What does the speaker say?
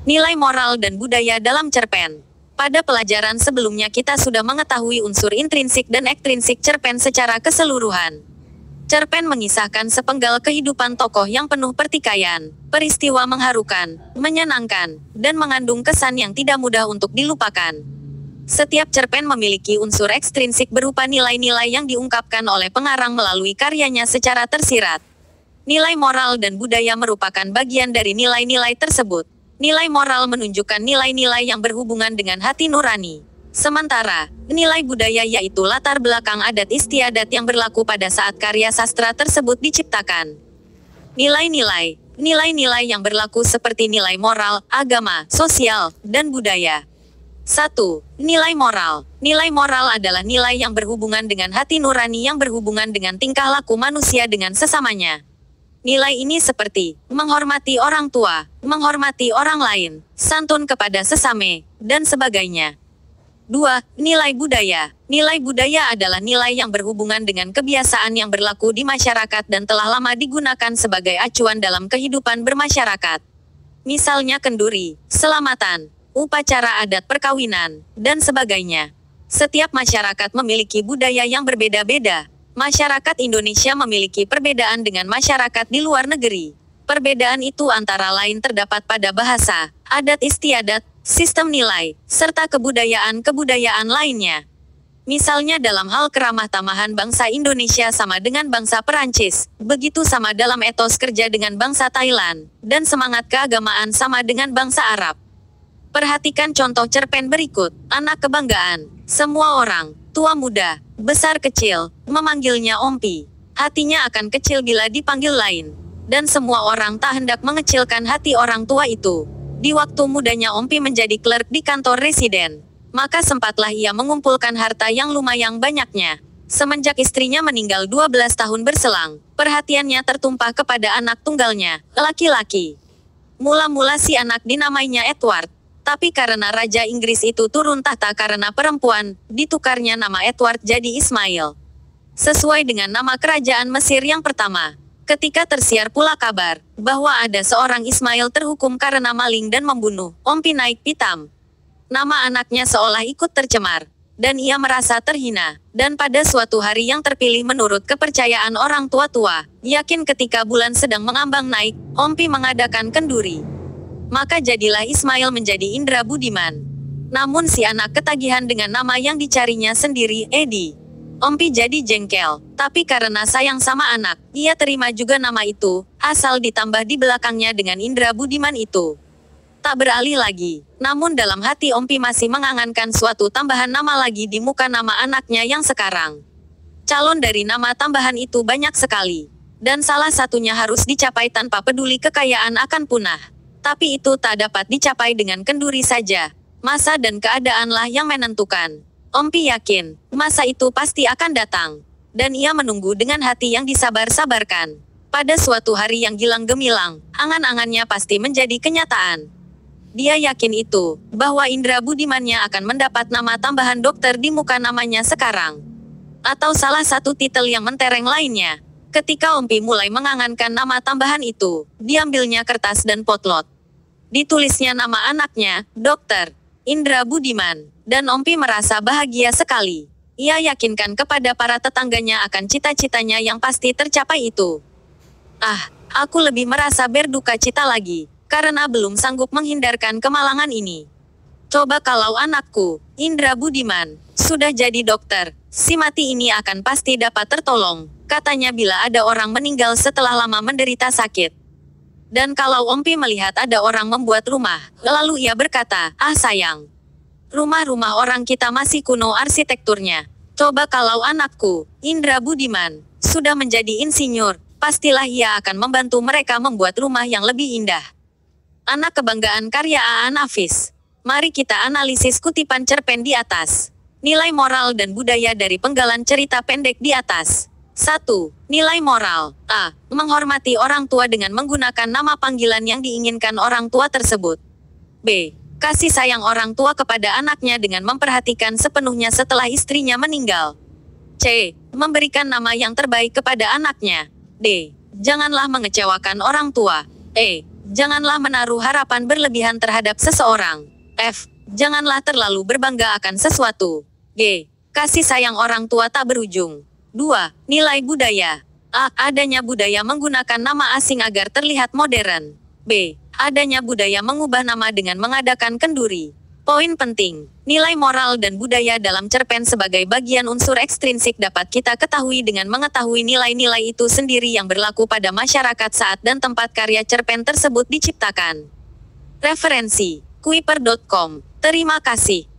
Nilai moral dan budaya dalam cerpen. Pada pelajaran sebelumnya kita sudah mengetahui unsur intrinsik dan ekstrinsik cerpen secara keseluruhan. Cerpen mengisahkan sepenggal kehidupan tokoh yang penuh pertikaian, peristiwa mengharukan, menyenangkan, dan mengandung kesan yang tidak mudah untuk dilupakan. Setiap cerpen memiliki unsur ekstrinsik berupa nilai-nilai yang diungkapkan oleh pengarang melalui karyanya secara tersirat. Nilai moral dan budaya merupakan bagian dari nilai-nilai tersebut. Nilai moral menunjukkan nilai-nilai yang berhubungan dengan hati nurani. Sementara, nilai budaya yaitu latar belakang adat istiadat yang berlaku pada saat karya sastra tersebut diciptakan. Nilai-nilai yang berlaku seperti nilai moral, agama, sosial, dan budaya. 1. Nilai moral. Nilai moral adalah nilai yang berhubungan dengan hati nurani yang berhubungan dengan tingkah laku manusia dengan sesamanya. Nilai ini seperti menghormati orang tua, menghormati orang lain, santun kepada sesame, dan sebagainya. 2. Nilai budaya. Nilai budaya adalah nilai yang berhubungan dengan kebiasaan yang berlaku di masyarakat dan telah lama digunakan sebagai acuan dalam kehidupan bermasyarakat. Misalnya kenduri, selamatan, upacara adat perkawinan, dan sebagainya. Setiap masyarakat memiliki budaya yang berbeda-beda. Masyarakat Indonesia memiliki perbedaan dengan masyarakat di luar negeri. Perbedaan itu antara lain terdapat pada bahasa, adat istiadat, sistem nilai, serta kebudayaan-kebudayaan lainnya. Misalnya dalam hal keramah tamahan bangsa Indonesia sama dengan bangsa Perancis, begitu sama dalam etos kerja dengan bangsa Thailand, dan semangat keagamaan sama dengan bangsa Arab. Perhatikan contoh cerpen berikut, Anak Kebanggaan. Semua orang, tua muda, besar kecil, memanggilnya Ompi. Hatinya akan kecil bila dipanggil lain. Dan semua orang tak hendak mengecilkan hati orang tua itu. Di waktu mudanya Ompi menjadi klerk di kantor residen. Maka sempatlah ia mengumpulkan harta yang lumayan banyaknya. Semenjak istrinya meninggal 12 tahun berselang, perhatiannya tertumpah kepada anak tunggalnya, laki-laki. Mula-mula si anak dinamainya Edward. Tapi karena Raja Inggris itu turun tahta karena perempuan, ditukarnya nama Edward jadi Ismail. Sesuai dengan nama kerajaan Mesir yang pertama. Ketika tersiar pula kabar, bahwa ada seorang Ismail terhukum karena maling dan membunuh, Ompi naik pitam. Nama anaknya seolah ikut tercemar. Dan ia merasa terhina. Dan pada suatu hari yang terpilih menurut kepercayaan orang tua-tua, yakin ketika bulan sedang mengambang naik, Ompi mengadakan kenduri. Maka jadilah Ismail menjadi Indra Budiman. Namun si anak ketagihan dengan nama yang dicarinya sendiri, Edi. Ompi jadi jengkel, tapi karena sayang sama anak, ia terima juga nama itu, asal ditambah di belakangnya dengan Indra Budiman itu. Tak beralih lagi, namun dalam hati Ompi masih mengangankan suatu tambahan nama lagi di muka nama anaknya yang sekarang. Calon dari nama tambahan itu banyak sekali, dan salah satunya harus dicapai tanpa peduli kekayaan akan punah. Tapi itu tak dapat dicapai dengan kenduri saja. Masa dan keadaanlah yang menentukan. Ompi yakin, masa itu pasti akan datang. Dan ia menunggu dengan hati yang disabar-sabarkan. Pada suatu hari yang gilang gemilang, angan-angannya pasti menjadi kenyataan. Dia yakin itu, bahwa Indra Budimannya akan mendapat nama tambahan dokter di muka namanya sekarang. Atau salah satu titel yang mentereng lainnya. Ketika Ompi mulai mengangankan nama tambahan itu, diambilnya kertas dan potlot. Ditulisnya nama anaknya, Dr. Indra Budiman, dan Ompi merasa bahagia sekali. Ia yakinkan kepada para tetangganya akan cita-citanya yang pasti tercapai itu. Ah, aku lebih merasa berduka cita lagi, karena belum sanggup menghindarkan kemalangan ini. Coba kalau anakku, Indra Budiman, sudah jadi dokter, si mati ini akan pasti dapat tertolong. Katanya bila ada orang meninggal setelah lama menderita sakit. Dan kalau Ompi melihat ada orang membuat rumah, lalu ia berkata, ah sayang. Rumah-rumah orang kita masih kuno arsitekturnya. Coba kalau anakku, Indra Budiman, sudah menjadi insinyur, pastilah ia akan membantu mereka membuat rumah yang lebih indah. Anak Kebanggaan karya A.A. Nafis. Mari kita analisis kutipan cerpen di atas. Nilai moral dan budaya dari penggalan cerita pendek di atas. 1. Nilai moral. A. Menghormati orang tua dengan menggunakan nama panggilan yang diinginkan orang tua tersebut. B. Kasih sayang orang tua kepada anaknya dengan memperhatikan sepenuhnya setelah istrinya meninggal. C. Memberikan nama yang terbaik kepada anaknya. D. Janganlah mengecewakan orang tua. E. Janganlah menaruh harapan berlebihan terhadap seseorang. F. Janganlah terlalu berbangga akan sesuatu. G. Kasih sayang orang tua tak berujung. 2. Nilai budaya. A. Adanya budaya menggunakan nama asing agar terlihat modern. B. Adanya budaya mengubah nama dengan mengadakan kenduri. Poin penting, nilai moral dan budaya dalam cerpen sebagai bagian unsur ekstrinsik dapat kita ketahui dengan mengetahui nilai-nilai itu sendiri yang berlaku pada masyarakat saat dan tempat karya cerpen tersebut diciptakan. Referensi: Kuiper.com. Terima kasih.